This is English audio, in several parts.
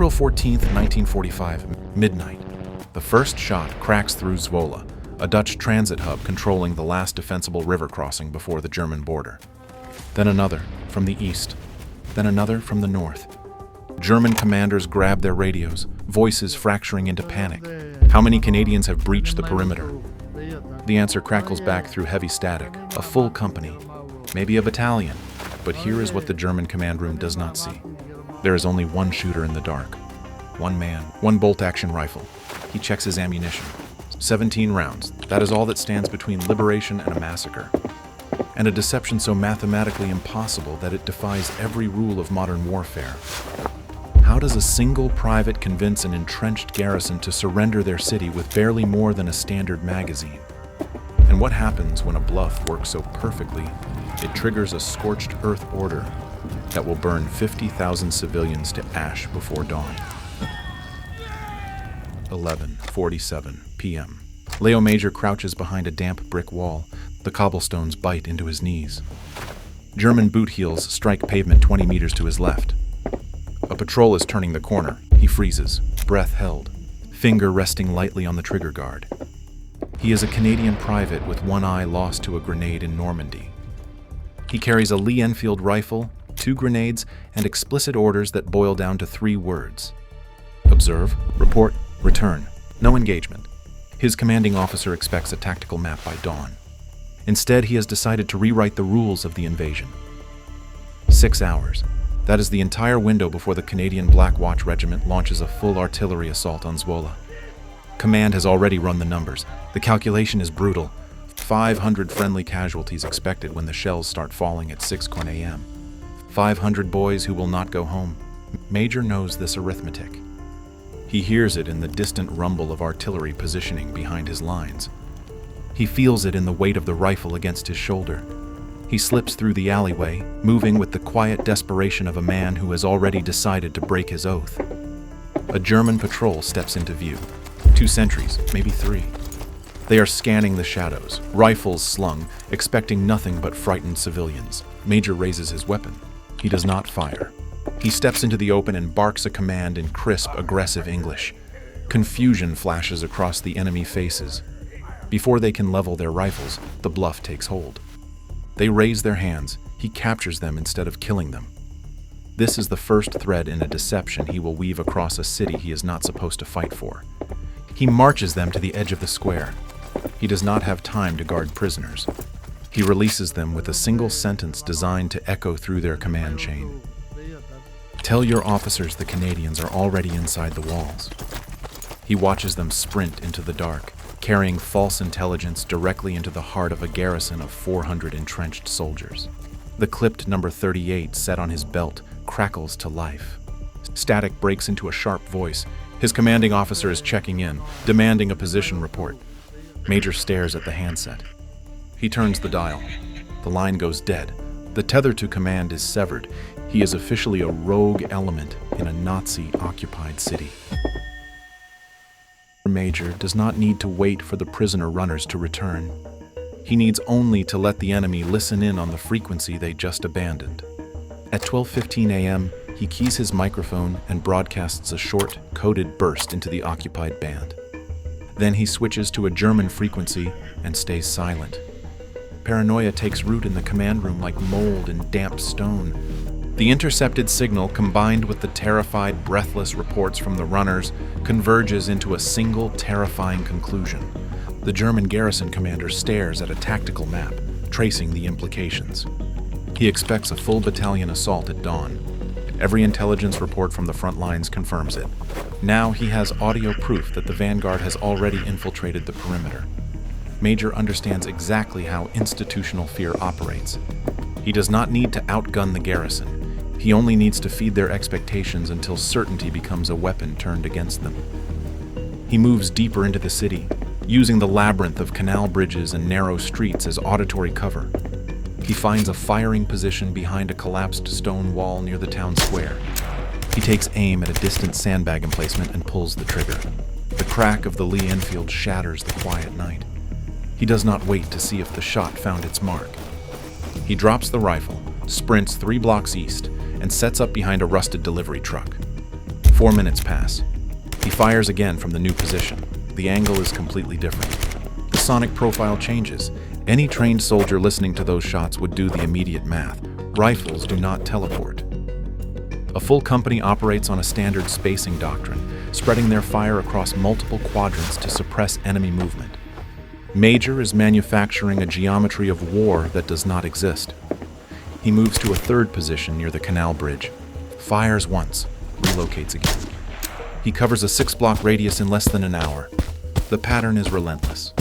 April 14th, 1945, midnight. The first shot cracks through Zwolle, a Dutch transit hub controlling the last defensible river crossing before the German border. Then another from the east, then another from the north. German commanders grab their radios, voices fracturing into panic. How many Canadians have breached the perimeter? The answer crackles back through heavy static. A full company, maybe a battalion. But here is what the German command room does not see. There is only one shooter in the dark. One man, one bolt-action rifle. He checks his ammunition. 17 rounds. That is all that stands between liberation and a massacre. And a deception so mathematically impossible that it defies every rule of modern warfare. How does a single private convince an entrenched garrison to surrender their city with barely more than a standard magazine? And what happens when a bluff works so perfectly, it triggers a scorched earth order that will burn 50,000 civilians to ash before dawn? 11:47 p.m. Léo Major crouches behind a damp brick wall. The cobblestones bite into his knees. German boot heels strike pavement 20 meters to his left. A patrol is turning the corner. He freezes, breath held, finger resting lightly on the trigger guard. He is a Canadian private with one eye lost to a grenade in Normandy. He carries a Lee Enfield rifle, 2 grenades, and explicit orders that boil down to 3 words. Observe, report, return. No engagement. His commanding officer expects a tactical map by dawn. Instead, he has decided to rewrite the rules of the invasion. 6 hours. That is the entire window before the Canadian Black Watch Regiment launches a full artillery assault on Zwolle. Command has already run the numbers. The calculation is brutal. 500 friendly casualties expected when the shells start falling at 6:00 a.m. 500 boys who will not go home. Major knows this arithmetic. He hears it in the distant rumble of artillery positioning behind his lines. He feels it in the weight of the rifle against his shoulder. He slips through the alleyway, moving with the quiet desperation of a man who has already decided to break his oath. A German patrol steps into view. 2 sentries, maybe 3. They are scanning the shadows, rifles slung, expecting nothing but frightened civilians. Major raises his weapon. He does not fire. He steps into the open and barks a command in crisp, aggressive English. Confusion flashes across the enemy faces. Before they can level their rifles, the bluff takes hold. They raise their hands. He captures them instead of killing them. This is the first thread in a deception he will weave across a city he is not supposed to fight for. He marches them to the edge of the square. He does not have time to guard prisoners. He releases them with a single sentence designed to echo through their command chain. Tell your officers the Canadians are already inside the walls. He watches them sprint into the dark, carrying false intelligence directly into the heart of a garrison of 400 entrenched soldiers. The clipped number 38 set on his belt crackles to life. Static breaks into a sharp voice. His commanding officer is checking in, demanding a position report. Major stares at the handset. He turns the dial. The line goes dead. The tether to command is severed. He is officially a rogue element in a Nazi-occupied city. Major does not need to wait for the prisoner runners to return. He needs only to let the enemy listen in on the frequency they just abandoned. At 12:15 a.m., he keys his microphone and broadcasts a short, coded burst into the occupied band. Then he switches to a German frequency and stays silent. Paranoia takes root in the command room like mold in damp stone. The intercepted signal, combined with the terrified, breathless reports from the runners, converges into a single, terrifying conclusion. The German garrison commander stares at a tactical map, tracing the implications. He expects a full battalion assault at dawn. Every intelligence report from the front lines confirms it. Now he has audio proof that the vanguard has already infiltrated the perimeter. Major understands exactly how institutional fear operates. He does not need to outgun the garrison. He only needs to feed their expectations until certainty becomes a weapon turned against them. He moves deeper into the city, using the labyrinth of canal bridges and narrow streets as auditory cover. He finds a firing position behind a collapsed stone wall near the town square. He takes aim at a distant sandbag emplacement and pulls the trigger. The crack of the Lee Enfield shatters the quiet night. He does not wait to see if the shot found its mark. He drops the rifle, sprints 3 blocks east, and sets up behind a rusted delivery truck. 4 minutes pass. He fires again from the new position. The angle is completely different. The sonic profile changes. Any trained soldier listening to those shots would do the immediate math. Rifles do not teleport. A full company operates on a standard spacing doctrine, spreading their fire across multiple quadrants to suppress enemy movement. Major is manufacturing a geometry of war that does not exist. He moves to a third position near the canal bridge, fires once, relocates again. He covers a 6-block radius in less than an hour. The pattern is relentless.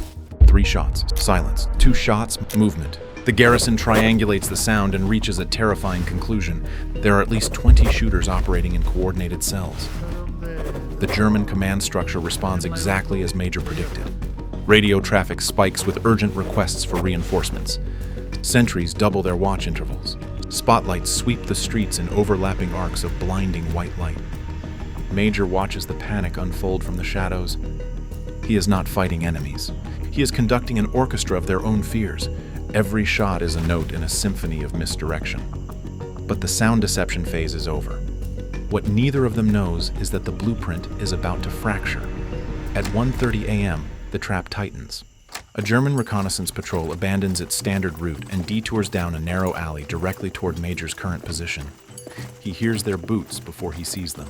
3 shots, silence. 2 shots, movement. The garrison triangulates the sound and reaches a terrifying conclusion. There are at least 20 shooters operating in coordinated cells. The German command structure responds exactly as Major predicted. Radio traffic spikes with urgent requests for reinforcements. Sentries double their watch intervals. Spotlights sweep the streets in overlapping arcs of blinding white light. Major watches the panic unfold from the shadows. He is not fighting enemies. He is conducting an orchestra of their own fears. Every shot is a note in a symphony of misdirection. But the sound deception phase is over. What neither of them knows is that the blueprint is about to fracture. At 1:30 a.m., the trap tightens. A German reconnaissance patrol abandons its standard route and detours down a narrow alley directly toward Major's current position. He hears their boots before he sees them.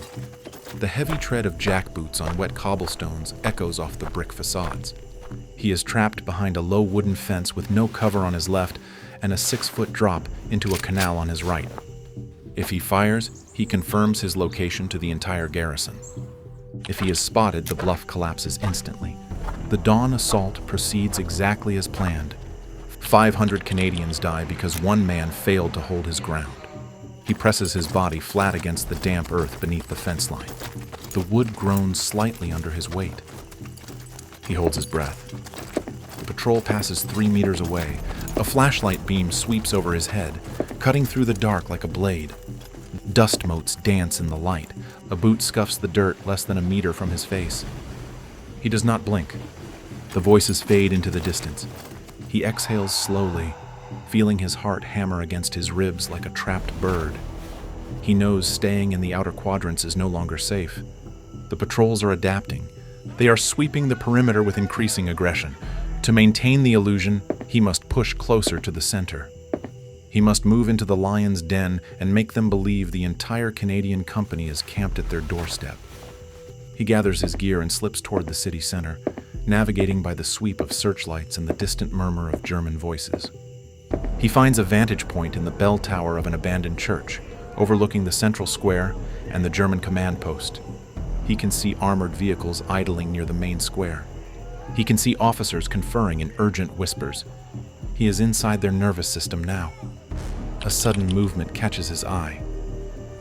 The heavy tread of jackboots on wet cobblestones echoes off the brick facades. He is trapped behind a low wooden fence with no cover on his left and a 6-foot drop into a canal on his right. If he fires, he confirms his location to the entire garrison. If he is spotted, the bluff collapses instantly. The dawn assault proceeds exactly as planned. 500 Canadians die because one man failed to hold his ground. He presses his body flat against the damp earth beneath the fence line. The wood groans slightly under his weight. He holds his breath. The patrol passes 3 meters away. A flashlight beam sweeps over his head, cutting through the dark like a blade. Dust motes dance in the light. A boot scuffs the dirt less than a meter from his face. He does not blink. The voices fade into the distance. He exhales slowly, feeling his heart hammer against his ribs like a trapped bird. He knows staying in the outer quadrants is no longer safe. The patrols are adapting. They are sweeping the perimeter with increasing aggression. To maintain the illusion, he must push closer to the center. He must move into the lion's den and make them believe the entire Canadian company is camped at their doorstep. He gathers his gear and slips toward the city center, navigating by the sweep of searchlights and the distant murmur of German voices. He finds a vantage point in the bell tower of an abandoned church, overlooking the central square and the German command post. He can see armored vehicles idling near the main square. He can see officers conferring in urgent whispers. He is inside their nervous system now. A sudden movement catches his eye.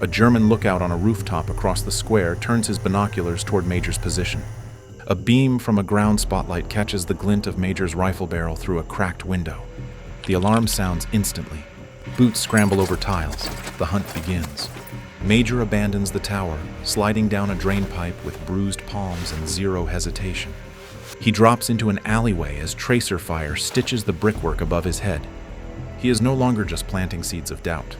A German lookout on a rooftop across the square turns his binoculars toward Major's position. A beam from a ground spotlight catches the glint of Major's rifle barrel through a cracked window. The alarm sounds instantly. Boots scramble over tiles. The hunt begins. Major abandons the tower, sliding down a drain pipe with bruised palms and zero hesitation. He drops into an alleyway as tracer fire stitches the brickwork above his head. He is no longer just planting seeds of doubt.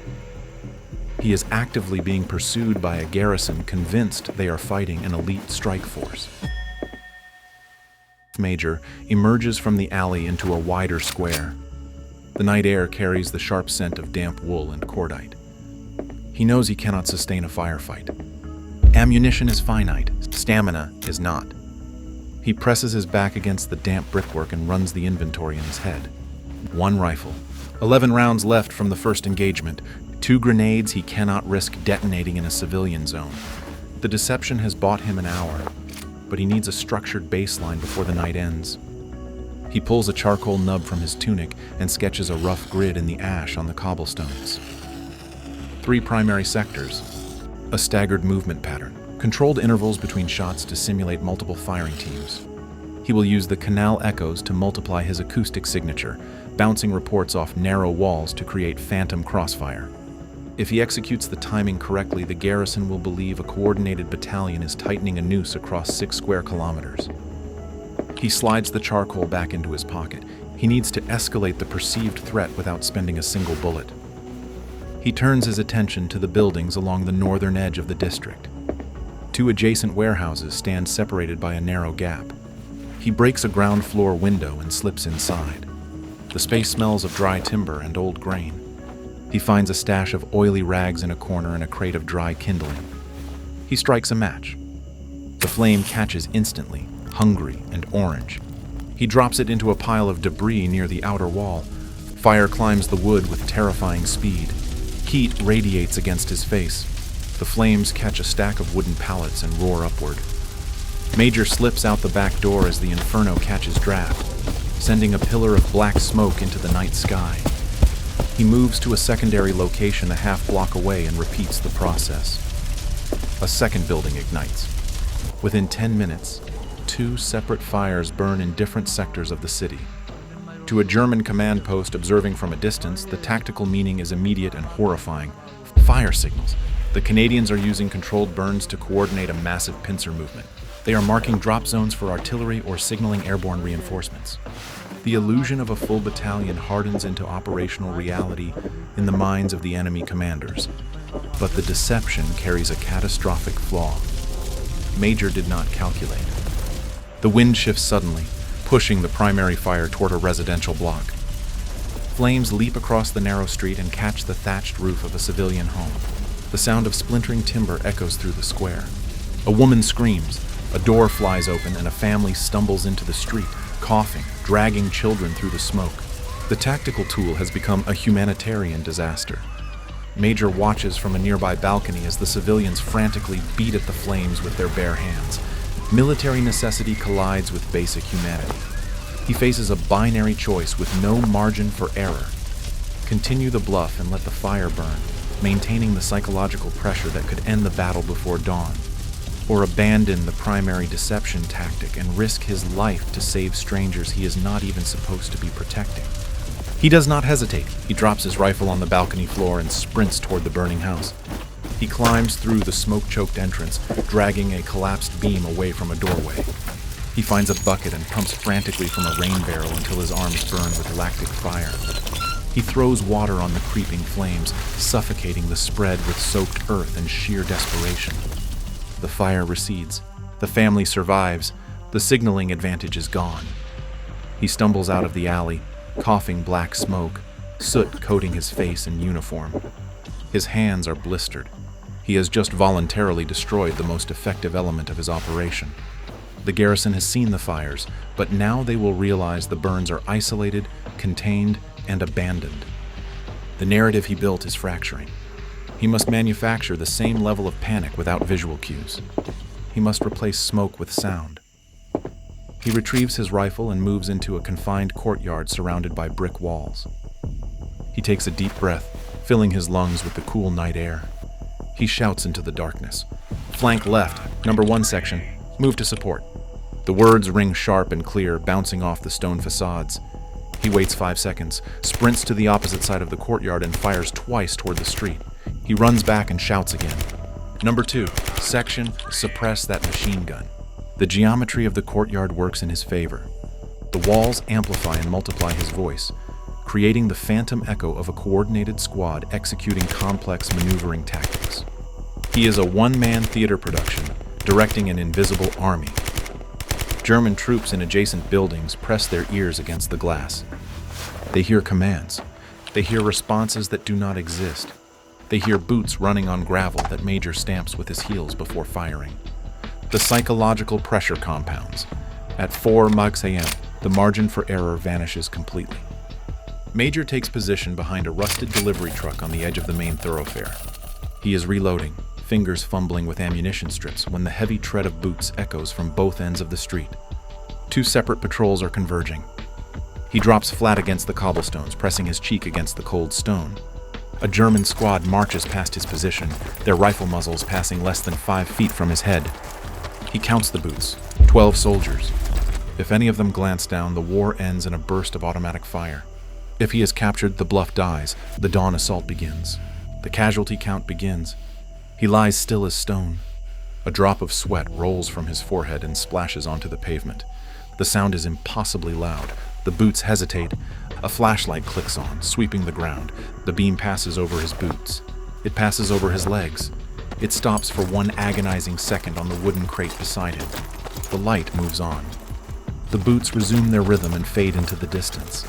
He is actively being pursued by a garrison convinced they are fighting an elite strike force. Major emerges from the alley into a wider square. The night air carries the sharp scent of damp wool and cordite. He knows he cannot sustain a firefight. Ammunition is finite, stamina is not. He presses his back against the damp brickwork and runs the inventory in his head. 1 rifle. 11 rounds left from the first engagement. 2 grenades he cannot risk detonating in a civilian zone. The deception has bought him an hour, but he needs a structured baseline before the night ends. He pulls a charcoal nub from his tunic and sketches a rough grid in the ash on the cobblestones. 3 primary sectors. A staggered movement pattern. Controlled intervals between shots to simulate multiple firing teams. He will use the canal echoes to multiply his acoustic signature, bouncing reports off narrow walls to create phantom crossfire. If he executes the timing correctly, the garrison will believe a coordinated battalion is tightening a noose across 6 square kilometers. He slides the charcoal back into his pocket. He needs to escalate the perceived threat without spending a single bullet. He turns his attention to the buildings along the northern edge of the district. Two adjacent warehouses stand separated by a narrow gap. He breaks a ground floor window and slips inside. The space smells of dry timber and old grain. He finds a stash of oily rags in a corner and a crate of dry kindling. He strikes a match. The flame catches instantly, hungry and orange. He drops it into a pile of debris near the outer wall. Fire climbs the wood with terrifying speed. Heat radiates against his face. The flames catch a stack of wooden pallets and roar upward. Major slips out the back door as the inferno catches draft, sending a pillar of black smoke into the night sky. He moves to a secondary location a half block away and repeats the process. A second building ignites. Within 10 minutes, 2 separate fires burn in different sectors of the city. To a German command post observing from a distance, the tactical meaning is immediate and horrifying. Fire signals. The Canadians are using controlled burns to coordinate a massive pincer movement. They are marking drop zones for artillery or signaling airborne reinforcements. The illusion of a full battalion hardens into operational reality in the minds of the enemy commanders. But the deception carries a catastrophic flaw. Major did not calculate. The wind shifts suddenly, pushing the primary fire toward a residential block. Flames leap across the narrow street and catch the thatched roof of a civilian home. The sound of splintering timber echoes through the square. A woman screams, a door flies open, and a family stumbles into the street, coughing, dragging children through the smoke. The tactical tool has become a humanitarian disaster. Major watches from a nearby balcony as the civilians frantically beat at the flames with their bare hands. Military necessity collides with basic humanity. He faces a binary choice with no margin for error. Continue the bluff and let the fire burn, maintaining the psychological pressure that could end the battle before dawn. Or abandon the primary deception tactic and risk his life to save strangers he is not even supposed to be protecting. He does not hesitate. He drops his rifle on the balcony floor and sprints toward the burning house. He climbs through the smoke-choked entrance, dragging a collapsed beam away from a doorway. He finds a bucket and pumps frantically from a rain barrel until his arms burn with lactic fire. He throws water on the creeping flames, suffocating the spread with soaked earth in sheer desperation. The fire recedes. The family survives. The signaling advantage is gone. He stumbles out of the alley, coughing black smoke, soot coating his face and uniform. His hands are blistered. He has just voluntarily destroyed the most effective element of his operation. The garrison has seen the fires, but now they will realize the burns are isolated, contained, and abandoned. The narrative he built is fracturing. He must manufacture the same level of panic without visual cues. He must replace smoke with sound. He retrieves his rifle and moves into a confined courtyard surrounded by brick walls. He takes a deep breath, filling his lungs with the cool night air. He shouts into the darkness. "Flank left, number 1 section. Move to support." The words ring sharp and clear, bouncing off the stone facades. He waits 5 seconds, sprints to the opposite side of the courtyard, and fires twice toward the street. He runs back and shouts again. "Number 2, section, suppress that machine gun." The geometry of the courtyard works in his favor. The walls amplify and multiply his voice, creating the phantom echo of a coordinated squad executing complex maneuvering tactics. He is a one-man theater production, directing an invisible army. German troops in adjacent buildings press their ears against the glass. They hear commands. They hear responses that do not exist. They hear boots running on gravel that Major stamps with his heels before firing. The psychological pressure compounds. At 4 Max AM, the margin for error vanishes completely. Major takes position behind a rusted delivery truck on the edge of the main thoroughfare. He is reloading, fingers fumbling with ammunition strips when the heavy tread of boots echoes from both ends of the street. 2 separate patrols are converging. He drops flat against the cobblestones, pressing his cheek against the cold stone. A German squad marches past his position, their rifle muzzles passing less than 5 feet from his head. He counts the boots, 12 soldiers. If any of them glance down, the war ends in a burst of automatic fire. If he is captured, the bluff dies. The dawn assault begins. The casualty count begins. He lies still as stone. A drop of sweat rolls from his forehead and splashes onto the pavement. The sound is impossibly loud. The boots hesitate. A flashlight clicks on, sweeping the ground. The beam passes over his boots. It passes over his legs. It stops for one agonizing second on the wooden crate beside him. The light moves on. The boots resume their rhythm and fade into the distance.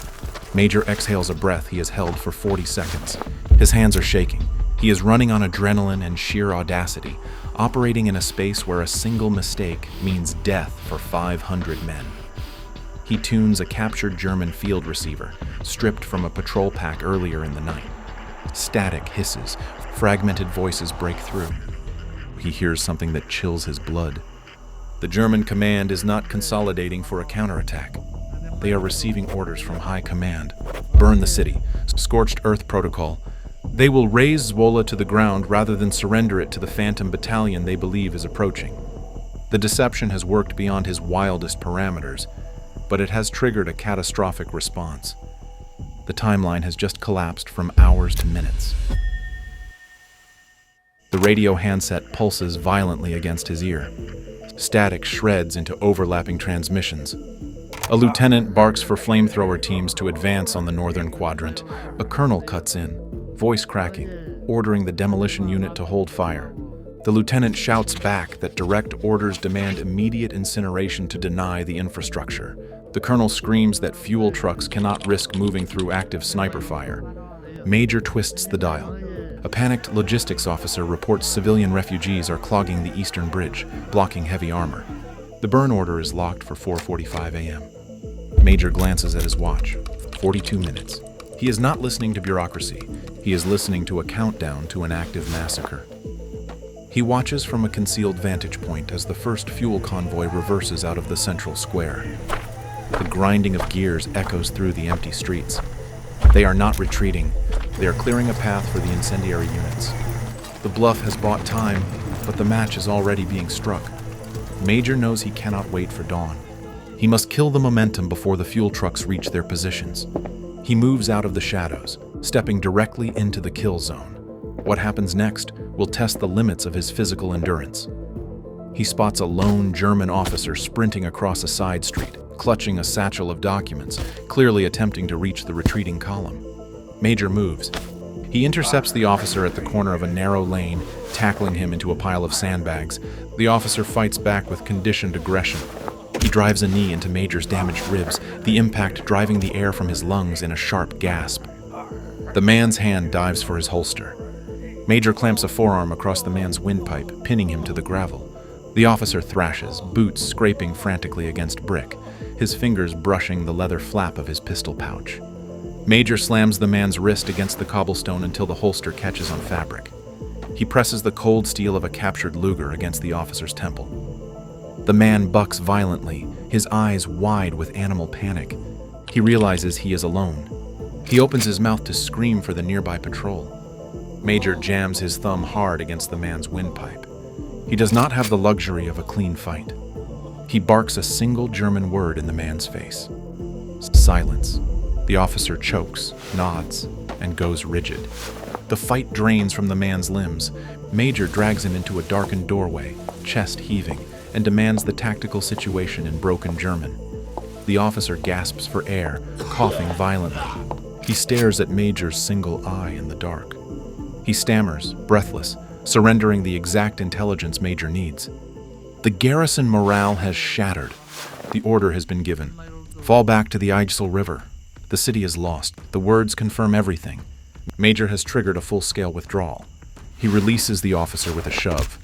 Major exhales a breath he has held for 40 seconds. His hands are shaking. He is running on adrenaline and sheer audacity, operating in a space where a single mistake means death for 500 men. He tunes a captured German field receiver, stripped from a patrol pack earlier in the night. Static hisses, fragmented voices break through. He hears something that chills his blood. The German command is not consolidating for a counterattack. They are receiving orders from high command. Burn the city. Scorched earth protocol. They will raze Zwolle to the ground rather than surrender it to the phantom battalion they believe is approaching. The deception has worked beyond his wildest parameters, but it has triggered a catastrophic response. The timeline has just collapsed from hours to minutes. The radio handset pulses violently against his ear. Static shreds into overlapping transmissions. A lieutenant barks for flamethrower teams to advance on the northern quadrant. A colonel cuts in, voice cracking, ordering the demolition unit to hold fire. The lieutenant shouts back that direct orders demand immediate incineration to deny the infrastructure. The colonel screams that fuel trucks cannot risk moving through active sniper fire. Major twists the dial. A panicked logistics officer reports civilian refugees are clogging the eastern bridge, blocking heavy armor. The burn order is locked for 4:45 a.m. Major glances at his watch. 42 minutes. He is not listening to bureaucracy. He is listening to a countdown to an active massacre. He watches from a concealed vantage point as the first fuel convoy reverses out of the central square. The grinding of gears echoes through the empty streets. They are not retreating. They are clearing a path for the incendiary units. The Bluff has bought time, but the match is already being struck. Major knows he cannot wait for dawn. He must kill the momentum before the fuel trucks reach their positions. He moves out of the shadows, stepping directly into the kill zone. What happens next will test the limits of his physical endurance. He spots a lone German officer sprinting across a side street, clutching a satchel of documents, clearly attempting to reach the retreating column. Major moves. He intercepts the officer at the corner of a narrow lane, tackling him into a pile of sandbags. The officer fights back with conditioned aggression. He drives a knee into Major's damaged ribs, the impact driving the air from his lungs in a sharp gasp. The man's hand dives for his holster. Major clamps a forearm across the man's windpipe, pinning him to the gravel. The officer thrashes, boots scraping frantically against brick, his fingers brushing the leather flap of his pistol pouch. Major slams the man's wrist against the cobblestone until the holster catches on fabric. He presses the cold steel of a captured Luger against the officer's temple. The man bucks violently, his eyes wide with animal panic. He realizes he is alone. He opens his mouth to scream for the nearby patrol. Major jams his thumb hard against the man's windpipe. He does not have the luxury of a clean fight. He barks a single German word in the man's face. Silence. The officer chokes, nods, and goes rigid. The fight drains from the man's limbs. Major drags him into a darkened doorway, chest heaving, and demands the tactical situation in broken German. The officer gasps for air, coughing violently. He stares at Major's single eye in the dark. He stammers, breathless, surrendering the exact intelligence Major needs. The garrison morale has shattered. The order has been given. Fall back to the Zwolle River. The city is lost. The words confirm everything. Major has triggered a full-scale withdrawal. He releases the officer with a shove.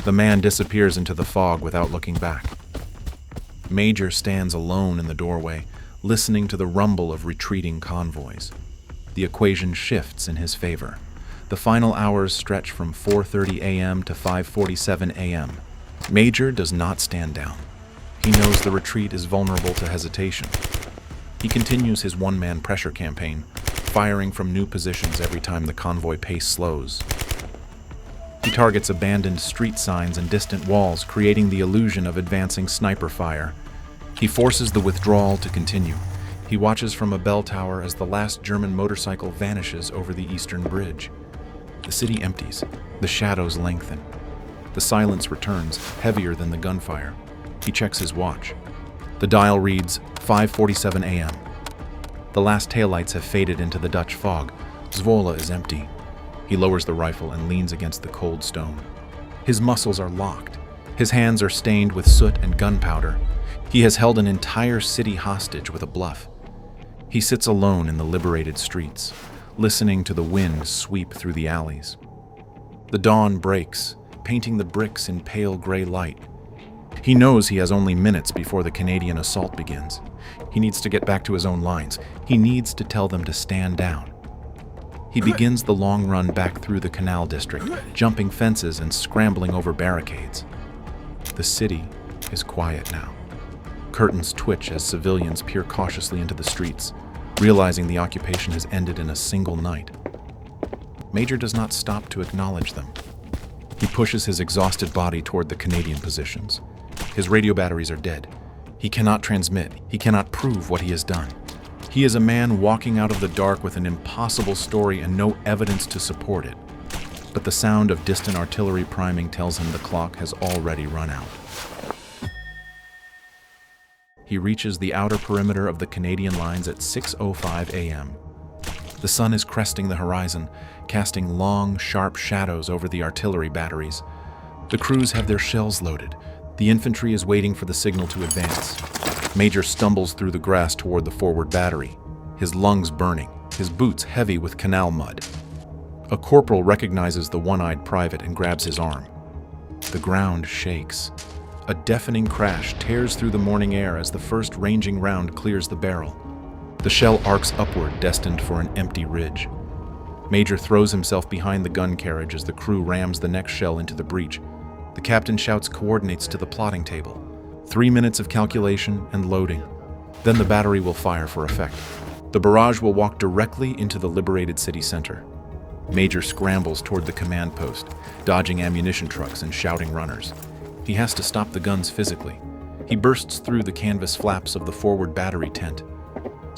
The man disappears into the fog without looking back. Major stands alone in the doorway, listening to the rumble of retreating convoys. The equation shifts in his favor. The final hours stretch from 4:30 a.m. to 5:47 a.m. Major does not stand down. He knows the retreat is vulnerable to hesitation. He continues his one-man pressure campaign, firing from new positions every time the convoy pace slows. He targets abandoned street signs and distant walls, creating the illusion of advancing sniper fire. He forces the withdrawal to continue. He watches from a bell tower as the last German motorcycle vanishes over the eastern bridge. The city empties. The shadows lengthen. The silence returns, heavier than the gunfire. He checks his watch. The dial reads 5:47 a.m. The last taillights have faded into the Dutch fog. Zwolle is empty. He lowers the rifle and leans against the cold stone. His muscles are locked. His hands are stained with soot and gunpowder. He has held an entire city hostage with a bluff. He sits alone in the liberated streets, listening to the wind sweep through the alleys. The dawn breaks, painting the bricks in pale gray light. He knows he has only minutes before the Canadian assault begins. He needs to get back to his own lines. He needs to tell them to stand down. He begins the long run back through the canal district, jumping fences and scrambling over barricades. The city is quiet now. Curtains twitch as civilians peer cautiously into the streets, realizing the occupation has ended in a single night. Major does not stop to acknowledge them. He pushes his exhausted body toward the Canadian positions. His radio batteries are dead. He cannot transmit. He cannot prove what he has done. He is a man walking out of the dark with an impossible story and no evidence to support it. But the sound of distant artillery priming tells him the clock has already run out. He reaches the outer perimeter of the Canadian lines at 6:05 a.m. The sun is cresting the horizon, casting long, sharp shadows over the artillery batteries. The crews have their shells loaded. The infantry is waiting for the signal to advance. Major stumbles through the grass toward the forward battery, his lungs burning, his boots heavy with canal mud. A corporal recognizes the one-eyed private and grabs his arm. The ground shakes. A deafening crash tears through the morning air as the first ranging round clears the barrel. The shell arcs upward, destined for an empty ridge. Major throws himself behind the gun carriage as the crew rams the next shell into the breach. The captain shouts coordinates to the plotting table. 3 minutes of calculation and loading. Then the battery will fire for effect. The barrage will walk directly into the liberated city center. Major scrambles toward the command post, dodging ammunition trucks and shouting runners. He has to stop the guns physically. He bursts through the canvas flaps of the forward battery tent.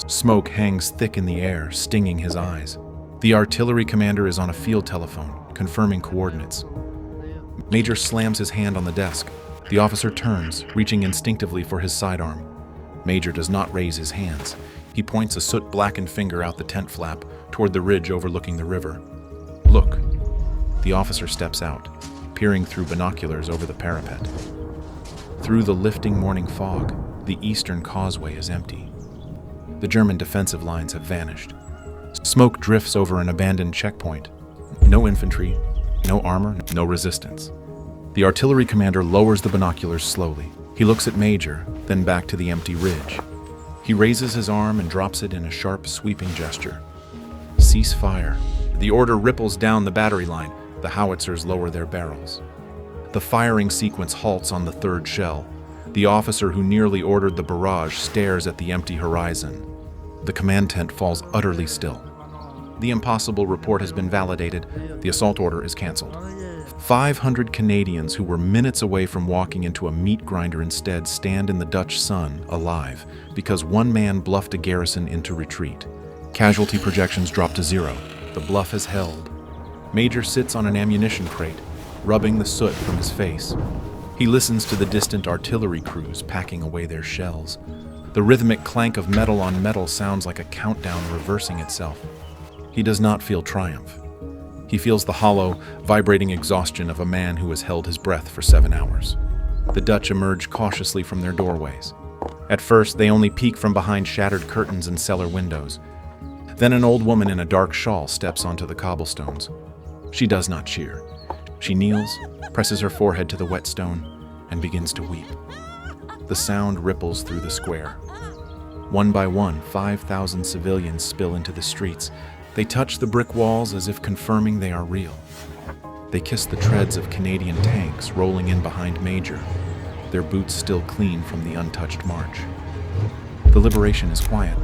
Smoke hangs thick in the air, stinging his eyes. The artillery commander is on a field telephone, confirming coordinates. Major slams his hand on the desk. The officer turns, reaching instinctively for his sidearm. Major does not raise his hands. He points a soot-blackened finger out the tent flap toward the ridge overlooking the river. Look. The officer steps out, peering through binoculars over the parapet. Through the lifting morning fog, the eastern causeway is empty. The German defensive lines have vanished. Smoke drifts over an abandoned checkpoint. No infantry, no armor, no resistance. The artillery commander lowers the binoculars slowly. He looks at Major, then back to the empty ridge. He raises his arm and drops it in a sharp, sweeping gesture. Cease fire. The order ripples down the battery line. The howitzers lower their barrels. The firing sequence halts on the third shell. The officer who nearly ordered the barrage stares at the empty horizon. The command tent falls utterly still. The impossible report has been validated. The assault order is canceled. 500 Canadians who were minutes away from walking into a meat grinder instead stand in the Dutch sun, alive, because one man bluffed a garrison into retreat. Casualty projections drop to 0. The bluff is held. Major sits on an ammunition crate, rubbing the soot from his face. He listens to the distant artillery crews packing away their shells. The rhythmic clank of metal on metal sounds like a countdown reversing itself. He does not feel triumph. He feels the hollow, vibrating exhaustion of a man who has held his breath for 7 hours. The Dutch emerge cautiously from their doorways. At first, they only peek from behind shattered curtains and cellar windows. Then an old woman in a dark shawl steps onto the cobblestones. She does not cheer. She kneels, presses her forehead to the wet stone, and begins to weep. The sound ripples through the square. One by one, 5,000 civilians spill into the streets. They touch the brick walls as if confirming they are real. They kiss the treads of Canadian tanks rolling in behind Major, their boots still clean from the untouched march. The liberation is quiet.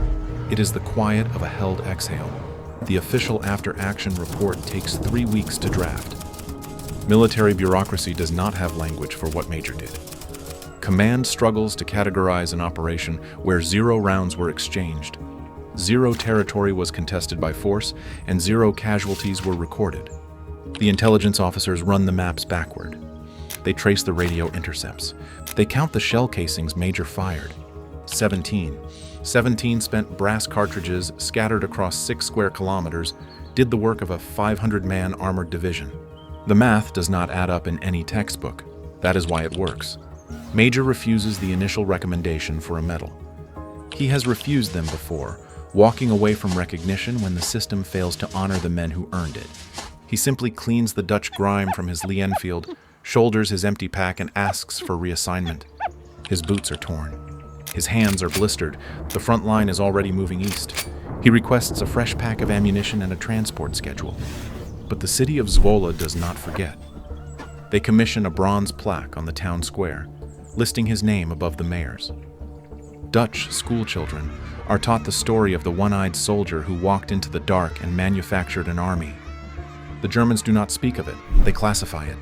It is the quiet of a held exhale. The official after-action report takes 3 weeks to draft. Military bureaucracy does not have language for what Major did. Command struggles to categorize an operation where 0 rounds were exchanged. 0 territory was contested by force, and 0 casualties were recorded. The intelligence officers run the maps backward. They trace the radio intercepts. They count the shell casings Major fired. 17. 17 spent brass cartridges scattered across 6 square kilometers did the work of a 500-man armored division. The math does not add up in any textbook. That is why it works. Major refuses the initial recommendation for a medal. He has refused them before, walking away from recognition when the system fails to honor the men who earned it. He simply cleans the Dutch grime from his Lee Enfield, shoulders his empty pack, and asks for reassignment. His boots are torn. His hands are blistered. The front line is already moving east. He requests a fresh pack of ammunition and a transport schedule. But the city of Zwolle does not forget. They commission a bronze plaque on the town square, listing his name above the mayor's. Dutch schoolchildren are taught the story of the one-eyed soldier who walked into the dark and manufactured an army. The Germans do not speak of it, they classify it.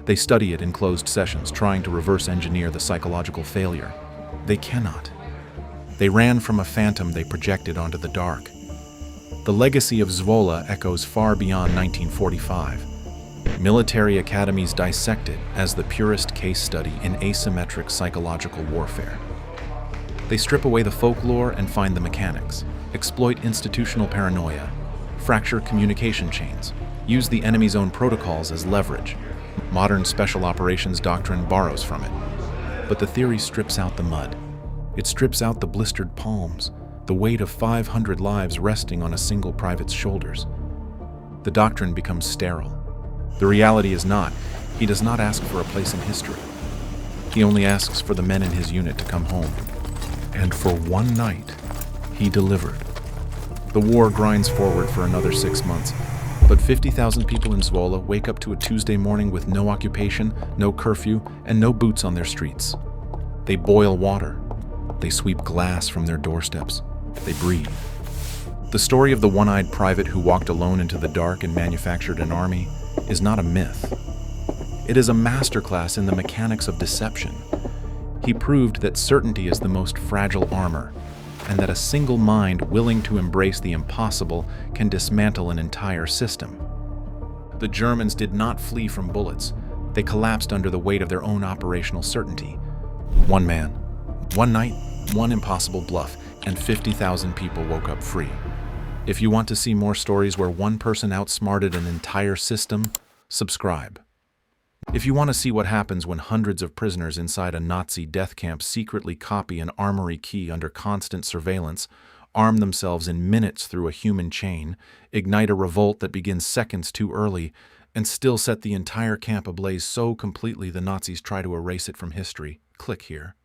They study it in closed sessions, trying to reverse engineer the psychological failure. They cannot. They ran from a phantom they projected onto the dark. The legacy of Zwolle echoes far beyond 1945. Military academies dissect it as the purest case study in asymmetric psychological warfare. They strip away the folklore and find the mechanics, exploit institutional paranoia, fracture communication chains, use the enemy's own protocols as leverage. Modern special operations doctrine borrows from it. But the theory strips out the mud. It strips out the blistered palms, the weight of 500 lives resting on a single private's shoulders. The doctrine becomes sterile. The reality is not, he does not ask for a place in history. He only asks for the men in his unit to come home. And for one night, he delivered. The war grinds forward for another 6 months, but 50,000 people in Zwolle wake up to a Tuesday morning with no occupation, no curfew, and no boots on their streets. They boil water. They sweep glass from their doorsteps. They breathe. The story of the one-eyed private who walked alone into the dark and manufactured an army is not a myth. It is a masterclass in the mechanics of deception. He proved that certainty is the most fragile armor, and that a single mind willing to embrace the impossible can dismantle an entire system. The Germans did not flee from bullets. They collapsed under the weight of their own operational certainty. One man, one night, one impossible bluff, and 50,000 people woke up free. If you want to see more stories where one person outsmarted an entire system, subscribe. If you want to see what happens when hundreds of prisoners inside a Nazi death camp secretly copy an armory key under constant surveillance, arm themselves in minutes through a human chain, ignite a revolt that begins seconds too early, and still set the entire camp ablaze so completely the Nazis try to erase it from history, click here.